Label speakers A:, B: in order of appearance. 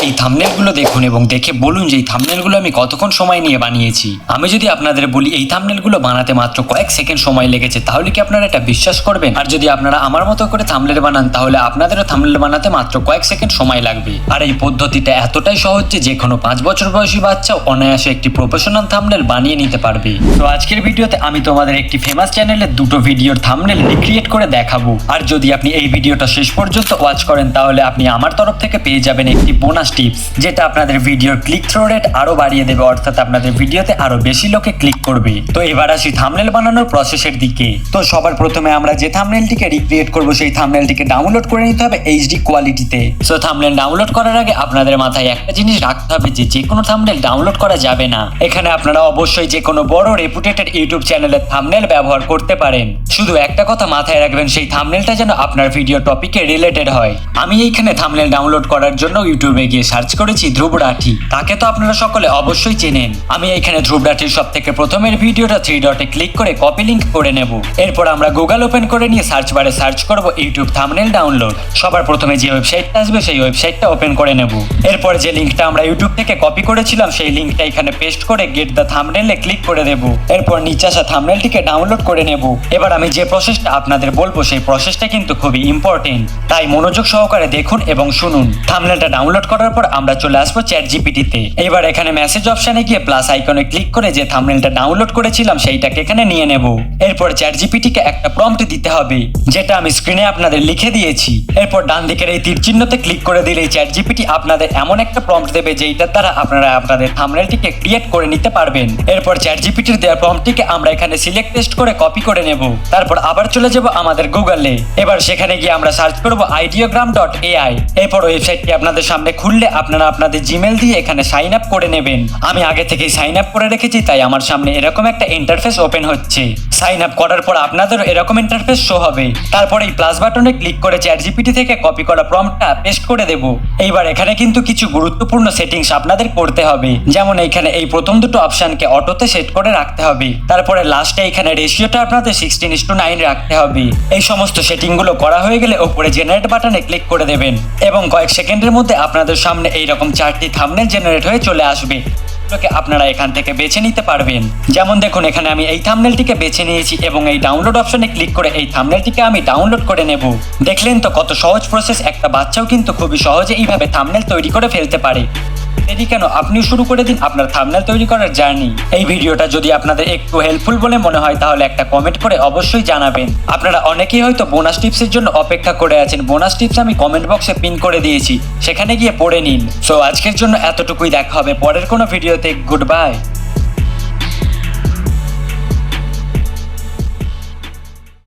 A: এই থাম্বনেলগুলো দেখুন এবং দেখে বলুন যে এই থাম্বনেলগুলো আমি কতক্ষণ সময় নিয়ে বানিয়েছি। আমি যদি আপনাদের বলি এই থাম্বনেলগুলো বানাতে মাত্র কয়েক সেকেন্ড সময় লেগেছে, তাহলে কি আপনারা এটা বিশ্বাস করবেন? আর যদি আপনারা আমার মতো করে থাম্বনেল বানান, তাহলে আপনাদেরও থাম্বনেল বানাতে মাত্র কয়েক সেকেন্ড সময় লাগবে। আর এই পদ্ধতিটা এতটাই সহজ যে কোনো 5 বছর বয়সী বাচ্চাও অনায়াসে একটি প্রফেশনাল থাম্বনেল বানিয়ে নিতে পারবে। তো আজকের ভিডিওতে আমি তোমাদের একটি ফেমাস চ্যানেলের দুটো ভিডিওর থাম্বনেল রিক্রিয়েট করে দেখাবো। আর যদি আপনি এই ভিডিওটা শেষ পর্যন্ত ওয়াচ করেন, তাহলে আপনি আমার তরফ থেকে পেয়ে যাবেন একটি বোনাস টিপস, যেটা আপনাদের ভিডিওর ক্লিক থ্রো রেট আরো বাড়িয়ে দেবে, অর্থাৎ আপনাদের ভিডিওতে আরো বেশি লোকে ক্লিক করবে। তো এবার আসি থাম্বনেল বানানোর প্রসেসের দিকে। তো সবার প্রথমে আমরা যে থাম্বনেলটিকে রিক্রিয়েট করব, সেই থাম্বনেলটিকে ডাউনলোড করে নিতে হবে এইচডি কোয়ালিটিতে। সো থাম্বনেল ডাউনলোড করার আগে আপনাদের মাথায় একটা জিনিস রাখতে হবে যে কোনো থাম্বনেল ডাউনলোড করা যাবে না। এখানে আপনারা অবশ্যই যে কোনো বড় রেপুটেটেড ইউটিউব চ্যানেলের থাম্বনেল ব্যবহার করতে পারেন। শুধু একটা কথা মাথায় রাখবেন, সেই থাম্বনেলটা যেন আপনার ভিডিও টপিকে রিলেটেড হয়। আমি এইখানে থাম্বনেল ডাউনলোড করার জন্য ইউটিউবে গিয়ে সার্চ করেছি ধ্রুব রাঠি। তাকে তো আপনারা সকলে অবশ্যই চেনেন। আমি এইখানে ধ্রুব রাঠির সব থেকে প্রথমের ভিডিওটা 3 ডটে ক্লিক করে কপি লিংক করে নেব। এরপর আমরা গুগল ওপেন করে নিয়ে সার্চ বারে সার্চ করব ইউটিউব থাম্বনেল ডাউনলোড। সবার প্রথমে যে ওয়েবসাইটটা আসবে সেই ওয়েবসাইটটা ওপেন করে নেব। এরপর যে লিংকটা আমরা ইউটিউব থেকে কপি করেছিলাম, সেই লিংকটা এখানে পেস্ট করে গেট দ্য থাম্বনেলে ক্লিক করে দেব। এরপর নিচে আসা থাম্বনেলটিকে ডাউনলোড করে নেব। এবার আমি যে প্রসেসটা আপনাদের বলবো, সেই প্রসেসটা কিন্তু খুবই ইম্পর্টেন্ট, তাই মনোযোগ সহকারে দেখুন এবং শুনুন। থাম্বনেলটা ডাউনলোড করার পর আমরা চলে আসবো চ্যাট জিপিটিতে। এবার এখানে মেসেজ অপশনে গিয়ে প্লাস আইকনে ক্লিক করে যে থাম্বনেলটা ডাউনলোড করেছিলাম সেইটাকে এখানে নিয়ে নেব। এরপর চ্যাট জিপিটিকে একটা প্রম্পট দিতে হবে, যেটা আমি স্ক্রিনে আপনাদের লিখে দিয়েছি। এরপর ডান দিকের এই তীর চিহ্নতে ক্লিক করে দিলেই চ্যাট জিপিটি আপনাদের এমন একটা প্রম্পট দেবে, যেইটার দ্বারা আপনারা আপনাদের থাম্বনেলটিকে ক্রিয়েট করে নিতে পারবেন। এরপর চ্যাট জিপিটির দেওয়া প্রম্পটটিকে আমরা এখানে সিলেক্ট পেস্ট করে কপি করে নেব। তারপর আবার চলে যাব আমাদের গুগলে। এবার সেখানে গিয়ে আমরা সার্চ করব ideogram.ai। এরপর ওয়েবসাইটটি আপনাদের সামনে খুললে আপনারা আপনাদের জিমেল দিয়ে এখানে সাইন আপ করে নেবেন। আমি আগে থেকেই সাইন আপ করে রেখেছি, তাই আমার সামনে এরকম একটা ইন্টারফেস ওপেন হচ্ছে। সাইন আপ করার পর আপনাদেরও এরকম ইন্টারফেস শো হবে। তারপর এই প্লাস বাটনে ক্লিক করে চ্যাট জিপিটি থেকে কপি করা প্রম্পটটা পেস্ট করে দেব। এইবার এখানে কিন্তু কিছু গুরুত্বপূর্ণ সেটিংস আপনাদের করতে হবে, যেমন এইখানে এই প্রথম দুটো অপশনকে অটোতে সেট করে রাখতে হবে। তারপরে লাস্টে এখানে রেশিওটা আপনাদের 16:9 রাখতে হবে। এই সমস্ত সেটিং গুলো করা হয়ে গেলে উপরে জেনারেট বাটনে ক্লিক করে দেবেন এবং কয়েক সেকেন্ডের মধ্যে আপনাদের সামনে এইরকম 4টি থাম্বনেল জেনারেট হয়ে চলে আসবে। আপনারা এখান থেকে বেছে নিতে পারবেন। যেমন দেখুন, এখানে আমি এই থাম্বনেলটিকে বেছে নিয়েছি এবং এই ডাউনলোড অপশনে ক্লিক করে এই থাম্বনেলটিকে আমি ডাউনলোড করে নেব। দেখলেন তো কত সহজ প্রসেস। একটা বাচ্চাও কিন্তু খুবই সহজে এইভাবে থাম্বনেল তৈরি করে ফেলতে পারে। দেরি কেন, আপনিও শুরু করে দিন আপনার থাম্বনেল তৈরি করার জার্নি। এই ভিডিওটা যদি আপনাদের একটু হেল্পফুল বলে মনে হয়, তাহলে একটা কমেন্ট করে অবশ্যই জানাবেন। আপনারা অনেকেই হয়তো বোনাস টিপসের জন্য অপেক্ষা করে আছেন। বোনাস টিপস আমি কমেন্ট বক্সে পিন করে দিয়েছি, সেখানে গিয়ে পড়ে নিন। সো আজকের জন্য এতটুকুই, দেখা হবে পরের কোনো ভিডিওতে। Good bye.